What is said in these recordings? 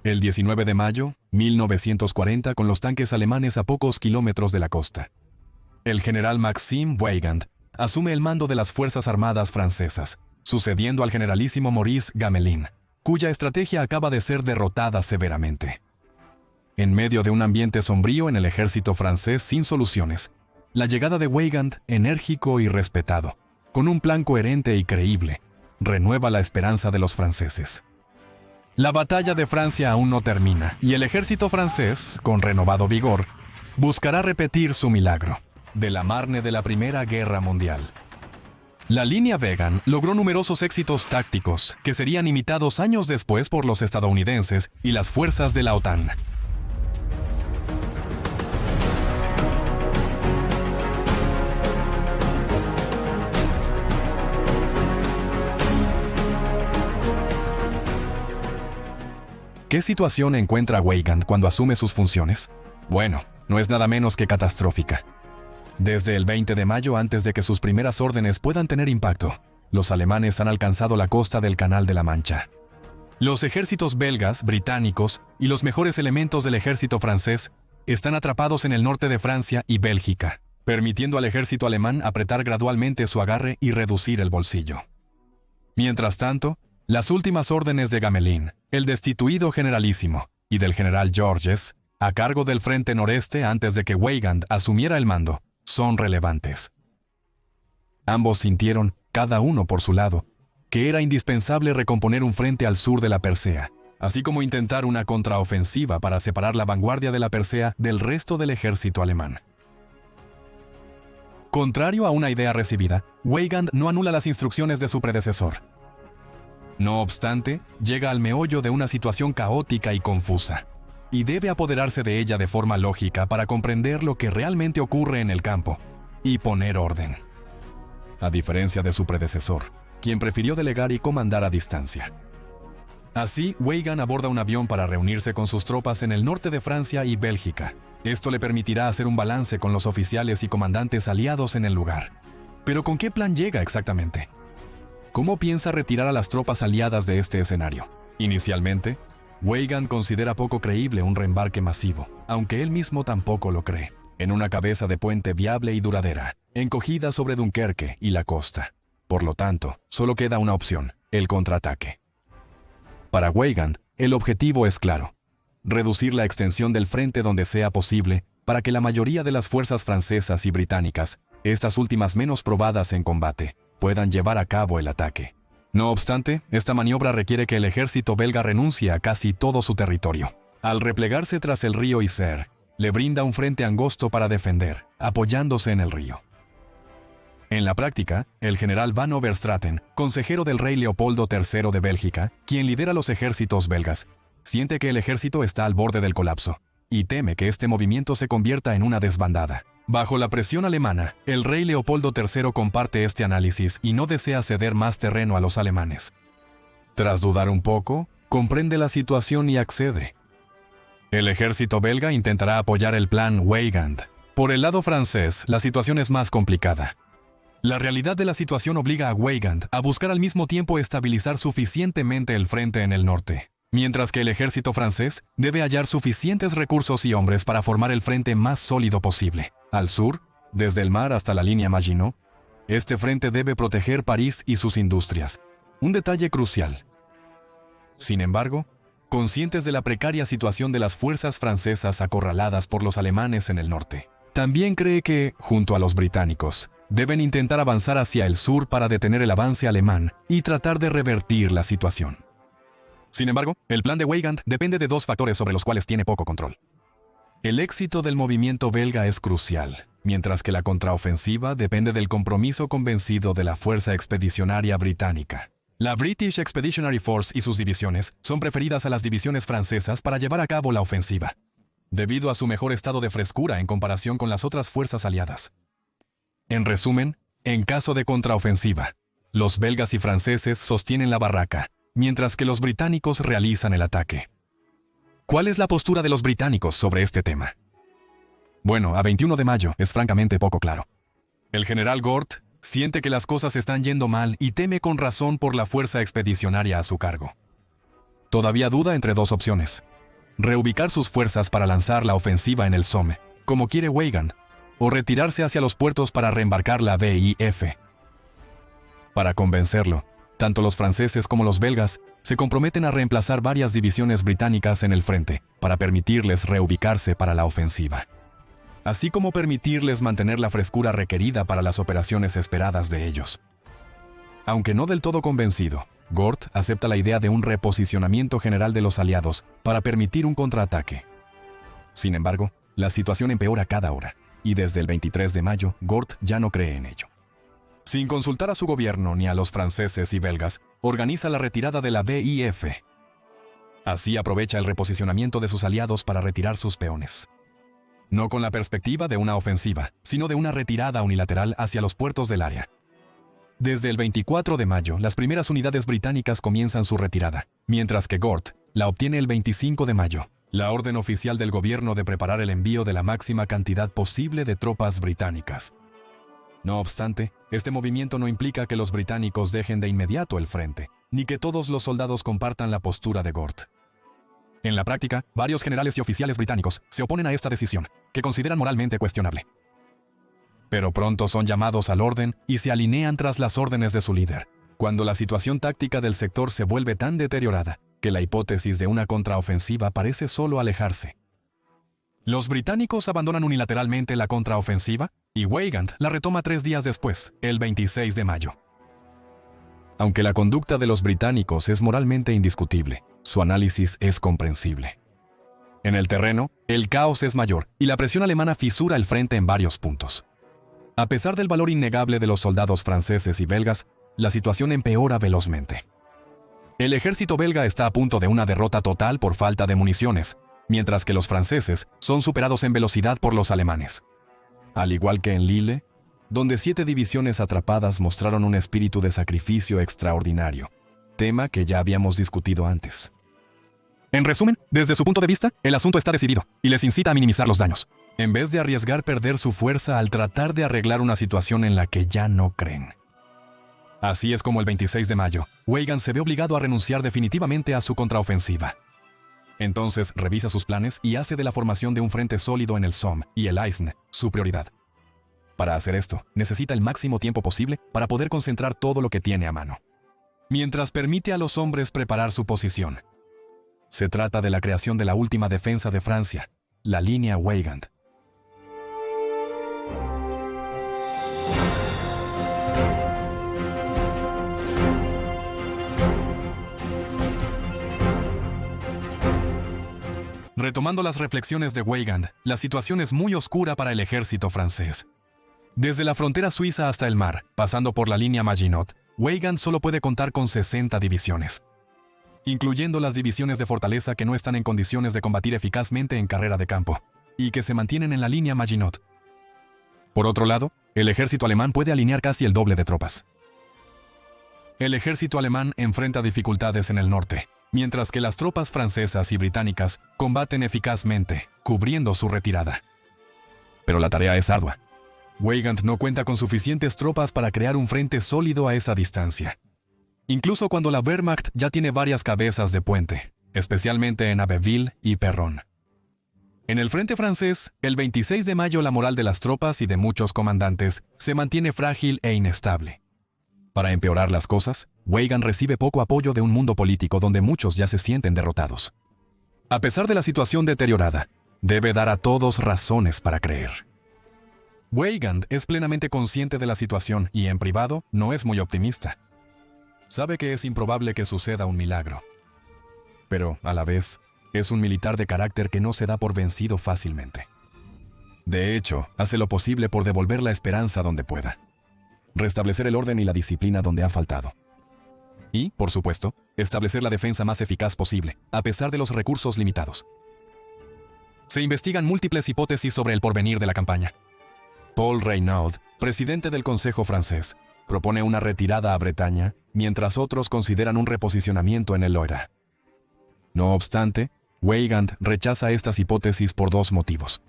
El 19 de mayo, 1940, con los tanques alemanes a pocos kilómetros de la costa. El general Maxime Weygand asume el mando de las Fuerzas Armadas francesas, sucediendo al generalísimo Maurice Gamelin, cuya estrategia acaba de ser derrotada severamente. En medio de un ambiente sombrío en el ejército francés sin soluciones, la llegada de Weygand, enérgico y respetado, con un plan coherente y creíble, renueva la esperanza de los franceses. La batalla de Francia aún no termina, y el ejército francés, con renovado vigor, buscará repetir su milagro, de la Marne de la Primera Guerra Mundial. La línea Weygand logró numerosos éxitos tácticos que serían imitados años después por los estadounidenses y las fuerzas de la OTAN. ¿Qué situación encuentra Weygand cuando asume sus funciones? Bueno, no es nada menos que catastrófica. Desde el 20 de mayo, antes de que sus primeras órdenes puedan tener impacto, los alemanes han alcanzado la costa del Canal de la Mancha. Los ejércitos belgas, británicos y los mejores elementos del ejército francés están atrapados en el norte de Francia y Bélgica, permitiendo al ejército alemán apretar gradualmente su agarre y reducir el bolsillo. Mientras tanto, las últimas órdenes de Gamelin, el destituido generalísimo, y del general Georges, a cargo del frente noreste antes de que Weygand asumiera el mando, son relevantes. Ambos sintieron, cada uno por su lado, que era indispensable recomponer un frente al sur de la Persea, así como intentar una contraofensiva para separar la vanguardia de la Persea del resto del ejército alemán. Contrario a una idea recibida, Weygand no anula las instrucciones de su predecesor. No obstante, llega al meollo de una situación caótica y confusa, y debe apoderarse de ella de forma lógica para comprender lo que realmente ocurre en el campo y poner orden. A diferencia de su predecesor, quien prefirió delegar y comandar a distancia. Así, Weygand aborda un avión para reunirse con sus tropas en el norte de Francia y Bélgica. Esto le permitirá hacer un balance con los oficiales y comandantes aliados en el lugar. Pero ¿con qué plan llega exactamente? ¿Cómo piensa retirar a las tropas aliadas de este escenario? Inicialmente, Weygand considera poco creíble un reembarque masivo, aunque él mismo tampoco lo cree, en una cabeza de puente viable y duradera, encogida sobre Dunkerque y la costa. Por lo tanto, solo queda una opción, el contraataque. Para Weygand, el objetivo es claro: reducir la extensión del frente donde sea posible para que la mayoría de las fuerzas francesas y británicas, estas últimas menos probadas en combate, puedan llevar a cabo el ataque. No obstante, esta maniobra requiere que el ejército belga renuncie a casi todo su territorio. Al replegarse tras el río Isère, le brinda un frente angosto para defender, apoyándose en el río. En la práctica, el general Van Overstraten, consejero del rey Leopoldo III de Bélgica, quien lidera los ejércitos belgas, siente que el ejército está al borde del colapso, y teme que este movimiento se convierta en una desbandada. Bajo la presión alemana, el rey Leopoldo III comparte este análisis y no desea ceder más terreno a los alemanes. Tras dudar un poco, comprende la situación y accede. El ejército belga intentará apoyar el plan Weygand. Por el lado francés, la situación es más complicada. La realidad de la situación obliga a Weygand a buscar al mismo tiempo estabilizar suficientemente el frente en el norte, mientras que el ejército francés debe hallar suficientes recursos y hombres para formar el frente más sólido posible. Al sur, desde el mar hasta la línea Maginot, este frente debe proteger París y sus industrias, un detalle crucial. Sin embargo, conscientes de la precaria situación de las fuerzas francesas acorraladas por los alemanes en el norte, también cree que, junto a los británicos, deben intentar avanzar hacia el sur para detener el avance alemán y tratar de revertir la situación. Sin embargo, el plan de Weygand depende de dos factores sobre los cuales tiene poco control. El éxito del movimiento belga es crucial, mientras que la contraofensiva depende del compromiso convencido de la Fuerza Expedicionaria Británica. La British Expeditionary Force y sus divisiones son preferidas a las divisiones francesas para llevar a cabo la ofensiva, debido a su mejor estado de frescura en comparación con las otras fuerzas aliadas. En resumen, en caso de contraofensiva, los belgas y franceses sostienen la barraca, mientras que los británicos realizan el ataque. ¿Cuál es la postura de los británicos sobre este tema? Bueno, a 21 de mayo es francamente poco claro. El general Gort siente que las cosas están yendo mal y teme con razón por la fuerza expedicionaria a su cargo. Todavía duda entre dos opciones: reubicar sus fuerzas para lanzar la ofensiva en el Somme, como quiere Weygand, o retirarse hacia los puertos para reembarcar la BIF. Para convencerlo, tanto los franceses como los belgas se comprometen a reemplazar varias divisiones británicas en el frente para permitirles reubicarse para la ofensiva, así como permitirles mantener la frescura requerida para las operaciones esperadas de ellos. Aunque no del todo convencido, Gort acepta la idea de un reposicionamiento general de los aliados para permitir un contraataque. Sin embargo, la situación empeora cada hora, y desde el 23 de mayo, Gort ya no cree en ello. Sin consultar a su gobierno ni a los franceses y belgas, organiza la retirada de la BIF. Así aprovecha el reposicionamiento de sus aliados para retirar sus peones. No con la perspectiva de una ofensiva, sino de una retirada unilateral hacia los puertos del área. Desde el 24 de mayo, las primeras unidades británicas comienzan su retirada, mientras que Gort la obtiene el 25 de mayo, la orden oficial del gobierno de preparar el envío de la máxima cantidad posible de tropas británicas. No obstante, este movimiento no implica que los británicos dejen de inmediato el frente, ni que todos los soldados compartan la postura de Gort. En la práctica, varios generales y oficiales británicos se oponen a esta decisión, que consideran moralmente cuestionable. Pero pronto son llamados al orden y se alinean tras las órdenes de su líder, cuando la situación táctica del sector se vuelve tan deteriorada que la hipótesis de una contraofensiva parece solo alejarse. Los británicos abandonan unilateralmente la contraofensiva y Weygand la retoma 3 días después, el 26 de mayo. Aunque la conducta de los británicos es moralmente indiscutible, su análisis es comprensible. En el terreno, el caos es mayor y la presión alemana fisura el frente en varios puntos. A pesar del valor innegable de los soldados franceses y belgas, la situación empeora velozmente. El ejército belga está a punto de una derrota total por falta de municiones, mientras que los franceses son superados en velocidad por los alemanes. Al igual que en Lille, donde 7 divisiones atrapadas mostraron un espíritu de sacrificio extraordinario, tema que ya habíamos discutido antes. En resumen, desde su punto de vista, el asunto está decidido y les incita a minimizar los daños, en vez de arriesgar perder su fuerza al tratar de arreglar una situación en la que ya no creen. Así es como el 26 de mayo, Weygand se ve obligado a renunciar definitivamente a su contraofensiva. Entonces revisa sus planes y hace de la formación de un frente sólido en el Somme y el Aisne su prioridad. Para hacer esto, necesita el máximo tiempo posible para poder concentrar todo lo que tiene a mano, mientras permite a los hombres preparar su posición. Se trata de la creación de la última defensa de Francia, la línea Weygand. Retomando las reflexiones de Weygand, la situación es muy oscura para el ejército francés. Desde la frontera suiza hasta el mar, pasando por la línea Maginot, Weygand solo puede contar con 60 divisiones, incluyendo las divisiones de fortaleza que no están en condiciones de combatir eficazmente en carrera de campo, y que se mantienen en la línea Maginot. Por otro lado, el ejército alemán puede alinear casi el doble de tropas. El ejército alemán enfrenta dificultades en el norte, mientras que las tropas francesas y británicas combaten eficazmente, cubriendo su retirada. Pero la tarea es ardua. Weygand no cuenta con suficientes tropas para crear un frente sólido a esa distancia, incluso cuando la Wehrmacht ya tiene varias cabezas de puente, especialmente en Abbeville y Perron. En el frente francés, el 26 de mayo la moral de las tropas y de muchos comandantes se mantiene frágil e inestable. Para empeorar las cosas, Weygand recibe poco apoyo de un mundo político donde muchos ya se sienten derrotados. A pesar de la situación deteriorada, debe dar a todos razones para creer. Weygand es plenamente consciente de la situación y, en privado, no es muy optimista. Sabe que es improbable que suceda un milagro. Pero, a la vez, es un militar de carácter que no se da por vencido fácilmente. De hecho, hace lo posible por devolver la esperanza donde pueda, restablecer el orden y la disciplina donde ha faltado. Y, por supuesto, establecer la defensa más eficaz posible, a pesar de los recursos limitados. Se investigan múltiples hipótesis sobre el porvenir de la campaña. Paul Reynaud, presidente del Consejo francés, propone una retirada a Bretaña, mientras otros consideran un reposicionamiento en el Loira. No obstante, Weygand rechaza estas hipótesis por 2 motivos.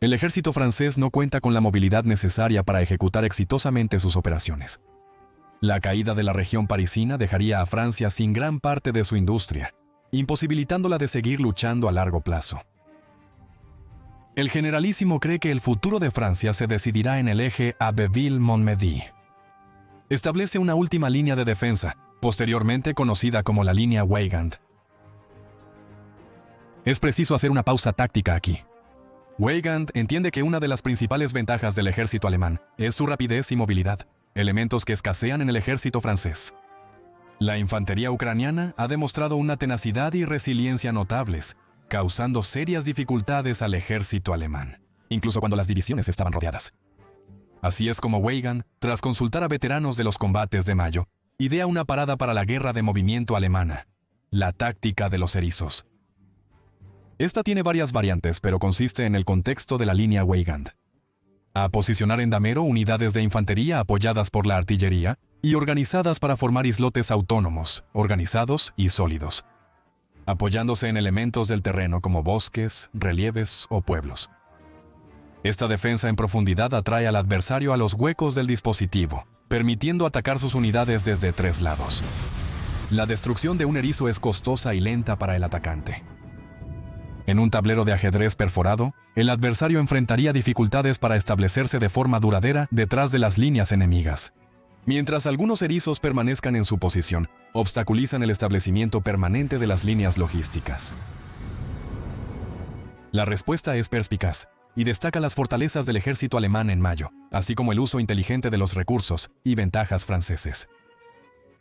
El ejército francés no cuenta con la movilidad necesaria para ejecutar exitosamente sus operaciones. La caída de la región parisina dejaría a Francia sin gran parte de su industria, imposibilitándola de seguir luchando a largo plazo. El generalísimo cree que el futuro de Francia se decidirá en el eje Abbeville-Montmedy. Establece una última línea de defensa, posteriormente conocida como la línea Weygand. Es preciso hacer una pausa táctica aquí. Weygand entiende que una de las principales ventajas del ejército alemán es su rapidez y movilidad, elementos que escasean en el ejército francés. La infantería ucraniana ha demostrado una tenacidad y resiliencia notables, causando serias dificultades al ejército alemán, incluso cuando las divisiones estaban rodeadas. Así es como Weygand, tras consultar a veteranos de los combates de mayo, idea una parada para la guerra de movimiento alemana, la táctica de los erizos. Esta tiene varias variantes, pero consiste en el contexto de la línea Weygand. A posicionar en damero unidades de infantería apoyadas por la artillería y organizadas para formar islotes autónomos, organizados y sólidos, apoyándose en elementos del terreno como bosques, relieves o pueblos. Esta defensa en profundidad atrae al adversario a los huecos del dispositivo, permitiendo atacar sus unidades desde 3 lados. La destrucción de un erizo es costosa y lenta para el atacante. En un tablero de ajedrez perforado, el adversario enfrentaría dificultades para establecerse de forma duradera detrás de las líneas enemigas. Mientras algunos erizos permanezcan en su posición, obstaculizan el establecimiento permanente de las líneas logísticas. La respuesta es perspicaz y destaca las fortalezas del ejército alemán en mayo, así como el uso inteligente de los recursos y ventajas franceses.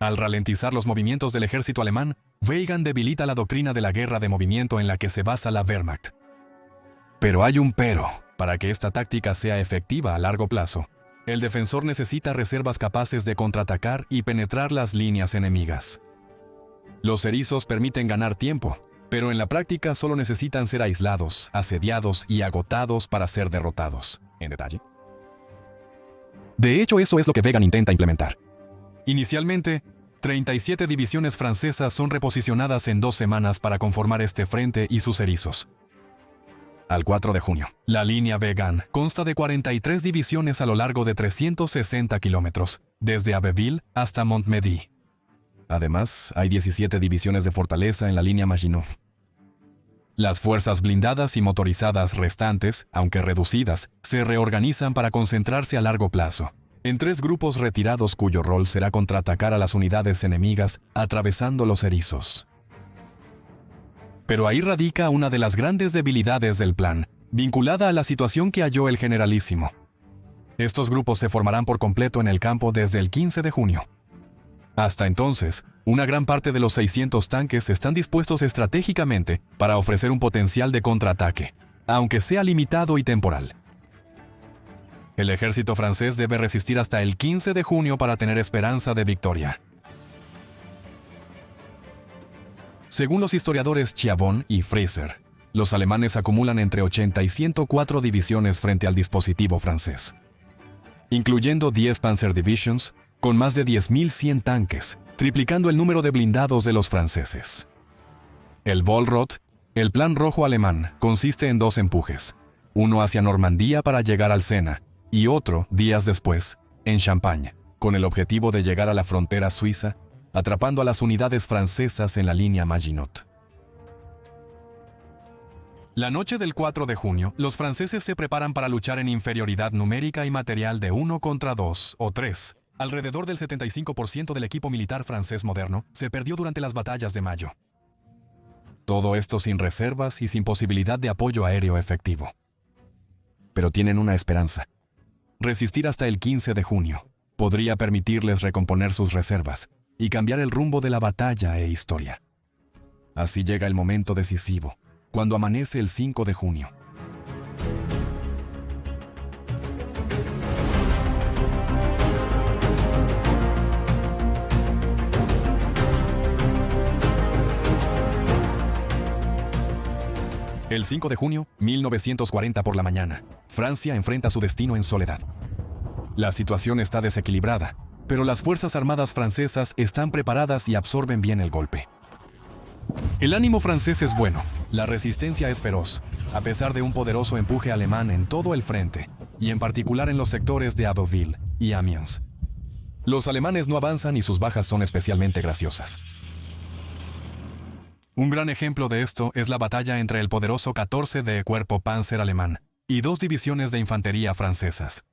Al ralentizar los movimientos del ejército alemán, Weygand debilita la doctrina de la guerra de movimiento en la que se basa la Wehrmacht. Pero hay un pero. Para que esta táctica sea efectiva a largo plazo, el defensor necesita reservas capaces de contraatacar y penetrar las líneas enemigas. Los erizos permiten ganar tiempo, pero en la práctica solo necesitan ser aislados, asediados y agotados para ser derrotados. En detalle. De hecho, eso es lo que Weygand intenta implementar. Inicialmente, 37 divisiones francesas son reposicionadas en 2 semanas para conformar este frente y sus erizos. Al 4 de junio, la línea Weygand consta de 43 divisiones a lo largo de 360 kilómetros, desde Abbeville hasta Montmedy. Además, hay 17 divisiones de fortaleza en la línea Maginot. Las fuerzas blindadas y motorizadas restantes, aunque reducidas, se reorganizan para concentrarse a largo plazo, en 3 grupos retirados cuyo rol será contraatacar a las unidades enemigas atravesando los erizos. Pero ahí radica una de las grandes debilidades del plan, vinculada a la situación que halló el generalísimo. Estos grupos se formarán por completo en el campo desde el 15 de junio. Hasta entonces, una gran parte de los 600 tanques están dispuestos estratégicamente para ofrecer un potencial de contraataque, aunque sea limitado y temporal. El ejército francés debe resistir hasta el 15 de junio para tener esperanza de victoria. Según los historiadores Chiavon y Fraser, los alemanes acumulan entre 80 y 104 divisiones frente al dispositivo francés, incluyendo 10 Panzer Divisions, con más de 10.100 tanques, triplicando el número de blindados de los franceses. El Vollrot, el plan rojo alemán, consiste en 2 empujes, uno hacia Normandía para llegar al Sena, y otro, días después, en Champagne, con el objetivo de llegar a la frontera suiza, atrapando a las unidades francesas en la línea Maginot. La noche del 4 de junio, los franceses se preparan para luchar en inferioridad numérica y material de 1 contra 2 o 3. Alrededor del 75% del equipo militar francés moderno se perdió durante las batallas de mayo. Todo esto sin reservas y sin posibilidad de apoyo aéreo efectivo. Pero tienen una esperanza. Resistir hasta el 15 de junio podría permitirles recomponer sus reservas y cambiar el rumbo de la batalla e historia. Así llega el momento decisivo, cuando amanece el 5 de junio. El 5 de junio, 1940 por la mañana, Francia enfrenta su destino en soledad. La situación está desequilibrada, pero las fuerzas armadas francesas están preparadas y absorben bien el golpe. El ánimo francés es bueno, la resistencia es feroz, a pesar de un poderoso empuje alemán en todo el frente, y en particular en los sectores de Abbeville y Amiens. Los alemanes no avanzan y sus bajas son especialmente graciosas. Un gran ejemplo de esto es la batalla entre el poderoso 14 de Cuerpo Panzer alemán y dos divisiones de infantería francesas.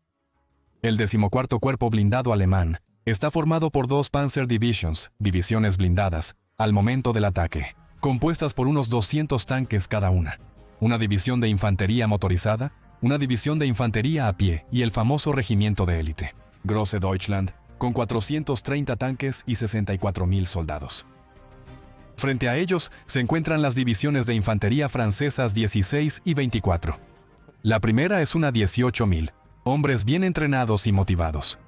El 14º Cuerpo Blindado alemán está formado por dos Panzer Divisions, divisiones blindadas, al momento del ataque, compuestas por unos 200 tanques cada una división de infantería motorizada, una división de infantería a pie y el famoso regimiento de élite, Große Deutschland, con 430 tanques y 64.000 soldados. Frente a ellos se encuentran las divisiones de infantería francesas 16 y 24. La primera es una 18.000, hombres bien entrenados y motivados.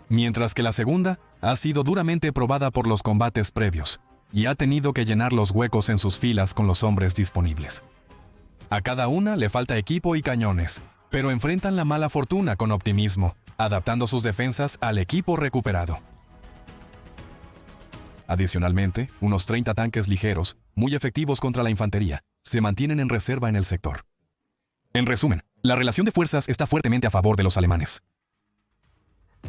Mientras que la segunda ha sido duramente probada por los combates previos y ha tenido que llenar los huecos en sus filas con los hombres disponibles. A cada una le falta equipo y cañones, pero enfrentan la mala fortuna con optimismo, adaptando sus defensas al equipo recuperado. Adicionalmente, unos 30 tanques ligeros, muy efectivos contra la infantería, se mantienen en reserva en el sector. En resumen, la relación de fuerzas está fuertemente a favor de los alemanes.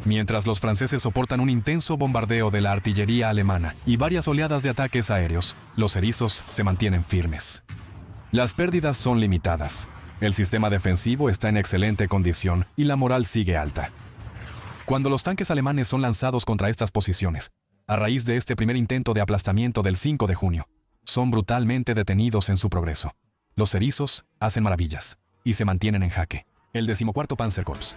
Mientras los franceses soportan un intenso bombardeo de la artillería alemana y varias oleadas de ataques aéreos, los erizos se mantienen firmes. Las pérdidas son limitadas, el sistema defensivo está en excelente condición y la moral sigue alta. Cuando los tanques alemanes son lanzados contra estas posiciones, a raíz de este primer intento de aplastamiento del 5 de junio, son brutalmente detenidos en su progreso. Los erizos hacen maravillas y se mantienen en jaque. El 14º Panzerkorps.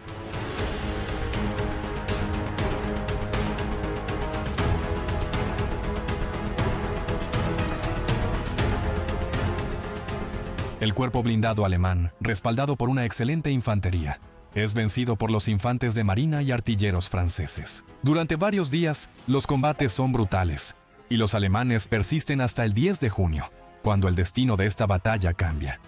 El cuerpo blindado alemán, respaldado por una excelente infantería, es vencido por los infantes de marina y artilleros franceses. Durante varios días, los combates son brutales, y los alemanes persisten hasta el 10 de junio, cuando el destino de esta batalla cambia.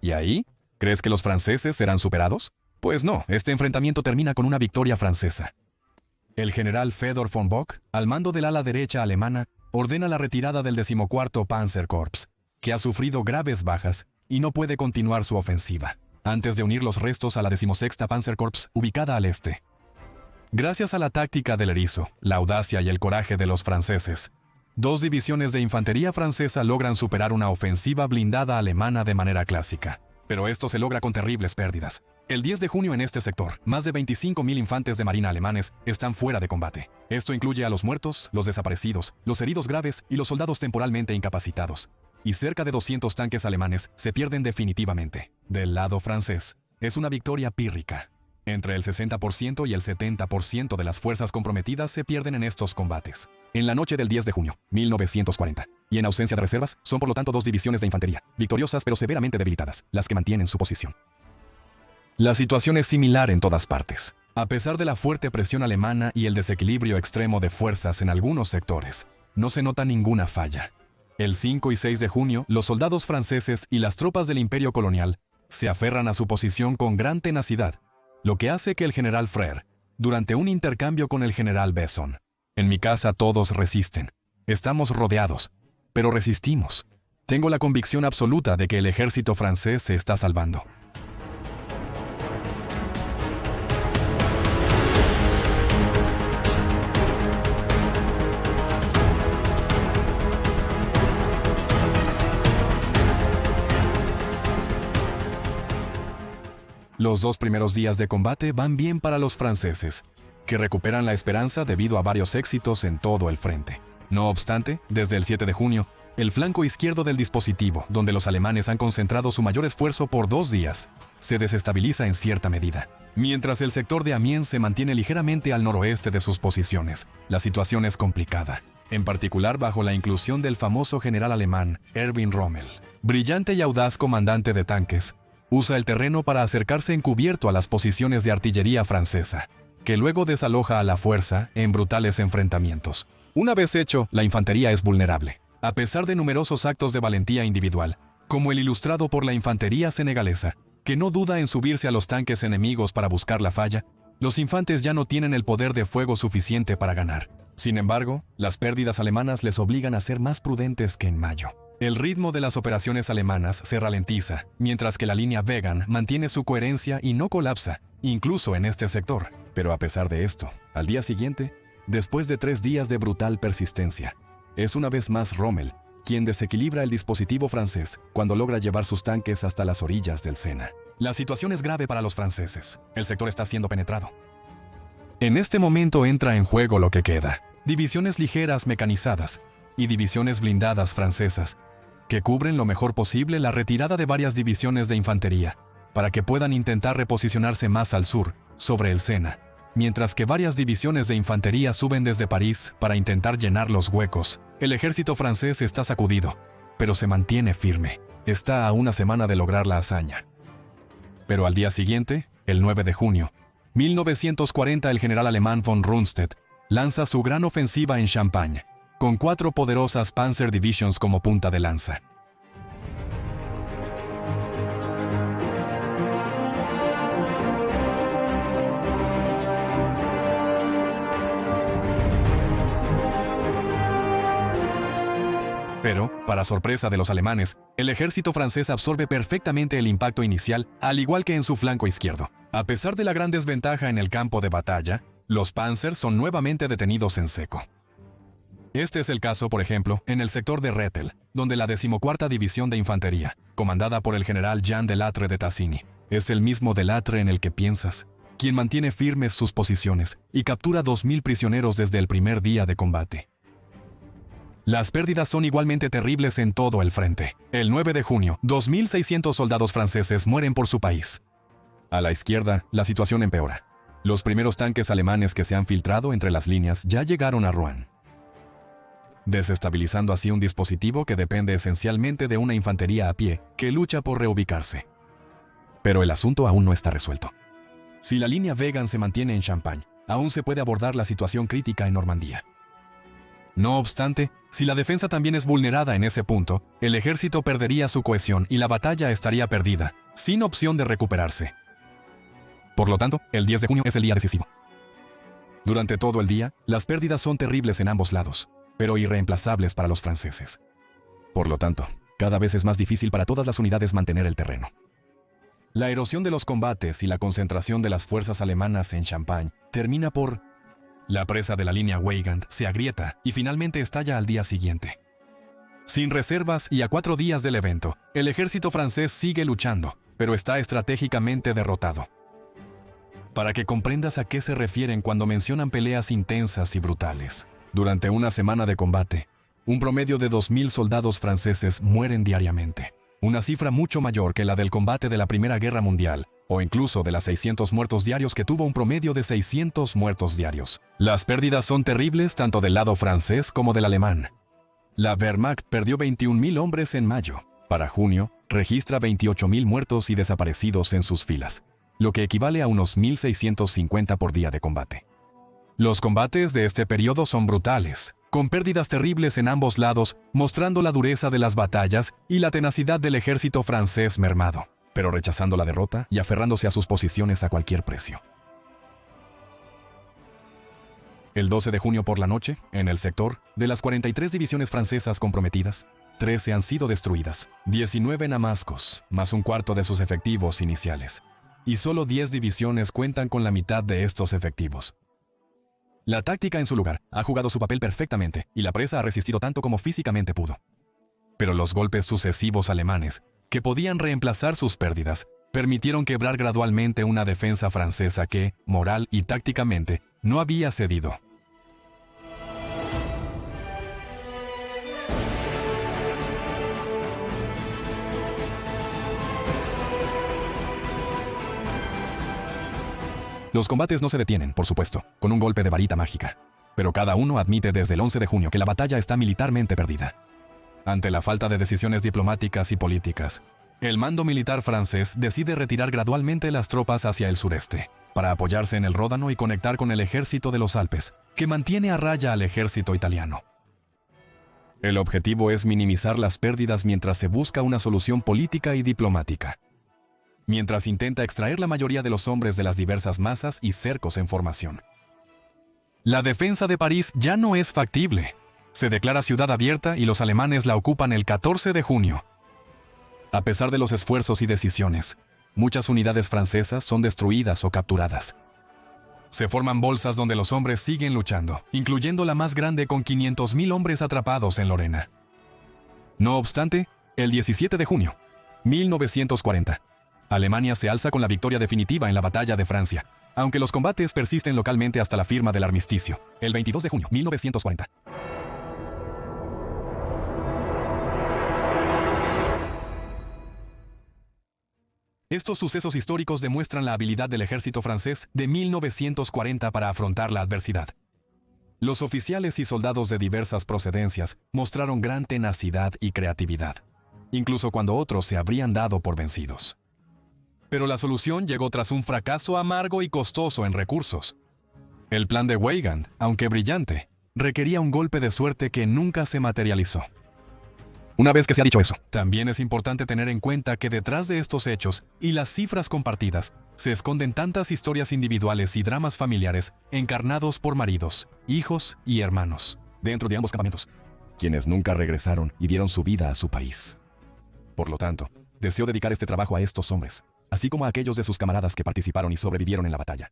¿Y ahí? ¿Crees que los franceses serán superados? Pues no, este enfrentamiento termina con una victoria francesa. El general Fedor von Bock, al mando del ala derecha alemana, ordena la retirada del 14º Panzerkorps, que ha sufrido graves bajas y no puede continuar su ofensiva, antes de unir los restos a la 16ª Panzerkorps ubicada al este. Gracias a la táctica del erizo, la audacia y el coraje de los franceses, dos divisiones de infantería francesa logran superar una ofensiva blindada alemana de manera clásica. Pero esto se logra con terribles pérdidas. El 10 de junio en este sector, más de 25.000 infantes de marina alemanes están fuera de combate. Esto incluye a los muertos, los desaparecidos, los heridos graves y los soldados temporalmente incapacitados. Y cerca de 200 tanques alemanes se pierden definitivamente. Del lado francés, es una victoria pírrica. Entre el 60% y el 70% de las fuerzas comprometidas se pierden en estos combates. En la noche del 10 de junio, 1940, y en ausencia de reservas, son por lo tanto dos divisiones de infantería, victoriosas pero severamente debilitadas, las que mantienen su posición. La situación es similar en todas partes. A pesar de la fuerte presión alemana y el desequilibrio extremo de fuerzas en algunos sectores, no se nota ninguna falla. El 5 y 6 de junio, los soldados franceses y las tropas del imperio colonial se aferran a su posición con gran tenacidad, lo que hace que el general Frère, durante un intercambio con el general Besson, en mi casa todos resisten. Estamos rodeados, pero resistimos. Tengo la convicción absoluta de que el ejército francés se está salvando. Los dos primeros días de combate van bien para los franceses, que recuperan la esperanza debido a varios éxitos en todo el frente. No obstante, desde el 7 de junio, el flanco izquierdo del dispositivo, donde los alemanes han concentrado su mayor esfuerzo por 2 días, se desestabiliza en cierta medida. Mientras el sector de Amiens se mantiene ligeramente al noroeste de sus posiciones, la situación es complicada, en particular bajo la inclusión del famoso general alemán Erwin Rommel. Brillante y audaz comandante de tanques, usa el terreno para acercarse encubierto a las posiciones de artillería francesa, que luego desaloja a la fuerza en brutales enfrentamientos. Una vez hecho, la infantería es vulnerable. A pesar de numerosos actos de valentía individual, como el ilustrado por la infantería senegalesa, que no duda en subirse a los tanques enemigos para buscar la falla, los infantes ya no tienen el poder de fuego suficiente para ganar. Sin embargo, las pérdidas alemanas les obligan a ser más prudentes que en mayo. El ritmo de las operaciones alemanas se ralentiza, mientras que la línea Weygand mantiene su coherencia y no colapsa, incluso en este sector. Pero a pesar de esto, al día siguiente, después de 3 días de brutal persistencia. Es una vez más Rommel quien desequilibra el dispositivo francés cuando logra llevar sus tanques hasta las orillas del Sena. La situación es grave para los franceses. El sector está siendo penetrado. En este momento entra en juego lo que queda: divisiones ligeras mecanizadas y divisiones blindadas francesas, que cubren lo mejor posible la retirada de varias divisiones de infantería, para que puedan intentar reposicionarse más al sur, sobre el Sena, mientras que varias divisiones de infantería suben desde París para intentar llenar los huecos. El ejército francés está sacudido, pero se mantiene firme. Está a una semana de lograr la hazaña. Pero al día siguiente, el 9 de junio, 1940, el general alemán von Rundstedt lanza su gran ofensiva en Champagne, con 4 poderosas Panzer Divisions como punta de lanza. Pero, para sorpresa de los alemanes, el ejército francés absorbe perfectamente el impacto inicial, al igual que en su flanco izquierdo. A pesar de la gran desventaja en el campo de batalla, los Panzers son nuevamente detenidos en seco. Este es el caso, por ejemplo, en el sector de Rethel, donde la 14ª División de Infantería, comandada por el general Jean Delattre de Tassigny, es el mismo Delattre en el que piensas, quien mantiene firmes sus posiciones y captura 2.000 prisioneros desde el primer día de combate. Las pérdidas son igualmente terribles en todo el frente. El 9 de junio, 2.600 soldados franceses mueren por su país. A la izquierda, la situación empeora. Los primeros tanques alemanes que se han filtrado entre las líneas ya llegaron a Rouen, desestabilizando así un dispositivo que depende esencialmente de una infantería a pie que lucha por reubicarse. Pero el asunto aún no está resuelto. Si la línea Weygand se mantiene en Champagne, aún se puede abordar la situación crítica en Normandía. No obstante, si la defensa también es vulnerada en ese punto, el ejército perdería su cohesión y la batalla estaría perdida, sin opción de recuperarse. Por lo tanto, el 10 de junio es el día decisivo. Durante todo el día, las pérdidas son terribles en ambos lados, pero irreemplazables para los franceses. Por lo tanto, cada vez es más difícil para todas las unidades mantener el terreno. La erosión de los combates y la concentración de las fuerzas alemanas en Champagne termina por... La presa de la línea Weygand se agrieta y finalmente estalla al día siguiente. Sin reservas y a 4 días del evento, el ejército francés sigue luchando, pero está estratégicamente derrotado. Para que comprendas a qué se refieren cuando mencionan peleas intensas y brutales. Durante una semana de combate, un promedio de 2.000 soldados franceses mueren diariamente. Una cifra mucho mayor que la del combate de la Primera Guerra Mundial, o incluso de las 600 muertos diarios que tuvo un promedio de 600 muertos diarios. Las pérdidas son terribles tanto del lado francés como del alemán. La Wehrmacht perdió 21.000 hombres en mayo. Para junio, registra 28.000 muertos y desaparecidos en sus filas, lo que equivale a unos 1.650 por día de combate. Los combates de este periodo son brutales, con pérdidas terribles en ambos lados, mostrando la dureza de las batallas y la tenacidad del ejército francés mermado, pero rechazando la derrota y aferrándose a sus posiciones a cualquier precio. El 12 de junio por la noche, en el sector, de las 43 divisiones francesas comprometidas, 13 han sido destruidas, 19 namascos, más un cuarto de sus efectivos iniciales, y solo 10 divisiones cuentan con la mitad de estos efectivos. La táctica en su lugar ha jugado su papel perfectamente y la presa ha resistido tanto como físicamente pudo. Pero los golpes sucesivos alemanes, que podían reemplazar sus pérdidas, permitieron quebrar gradualmente una defensa francesa que, moral y tácticamente, no había cedido. Los combates no se detienen, por supuesto, con un golpe de varita mágica. Pero cada uno admite desde el 11 de junio que la batalla está militarmente perdida. Ante la falta de decisiones diplomáticas y políticas, el mando militar francés decide retirar gradualmente las tropas hacia el sureste, para apoyarse en el Ródano y conectar con el ejército de los Alpes, que mantiene a raya al ejército italiano. El objetivo es minimizar las pérdidas mientras se busca una solución política y diplomática. Mientras intenta extraer la mayoría de los hombres de las diversas masas y cercos en formación. La defensa de París ya no es factible. Se declara ciudad abierta y los alemanes la ocupan el 14 de junio. A pesar de los esfuerzos y decisiones, muchas unidades francesas son destruidas o capturadas. Se forman bolsas donde los hombres siguen luchando, incluyendo la más grande con 500.000 hombres atrapados en Lorena. No obstante, el 17 de junio, 1940, Alemania se alza con la victoria definitiva en la Batalla de Francia, aunque los combates persisten localmente hasta la firma del armisticio, el 22 de junio, 1940. Estos sucesos históricos demuestran la habilidad del ejército francés de 1940 para afrontar la adversidad. Los oficiales y soldados de diversas procedencias mostraron gran tenacidad y creatividad, incluso cuando otros se habrían dado por vencidos. Pero la solución llegó tras un fracaso amargo y costoso en recursos. El plan de Weygand, aunque brillante, requería un golpe de suerte que nunca se materializó. Una vez que se ha dicho eso, también es importante tener en cuenta que detrás de estos hechos y las cifras compartidas, se esconden tantas historias individuales y dramas familiares encarnados por maridos, hijos y hermanos, dentro de ambos campamentos, quienes nunca regresaron y dieron su vida a su país. Por lo tanto, deseo dedicar este trabajo a estos hombres, así como a aquellos de sus camaradas que participaron y sobrevivieron en la batalla.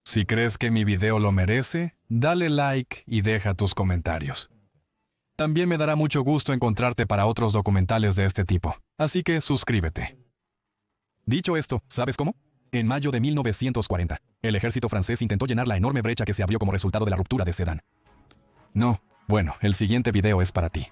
Si crees que mi video lo merece, dale like y deja tus comentarios. También me dará mucho gusto encontrarte para otros documentales de este tipo, así que suscríbete. Dicho esto, ¿sabes cómo? En mayo de 1940, el ejército francés intentó llenar la enorme brecha que se abrió como resultado de la ruptura de Sedan. No, bueno, el siguiente video es para ti.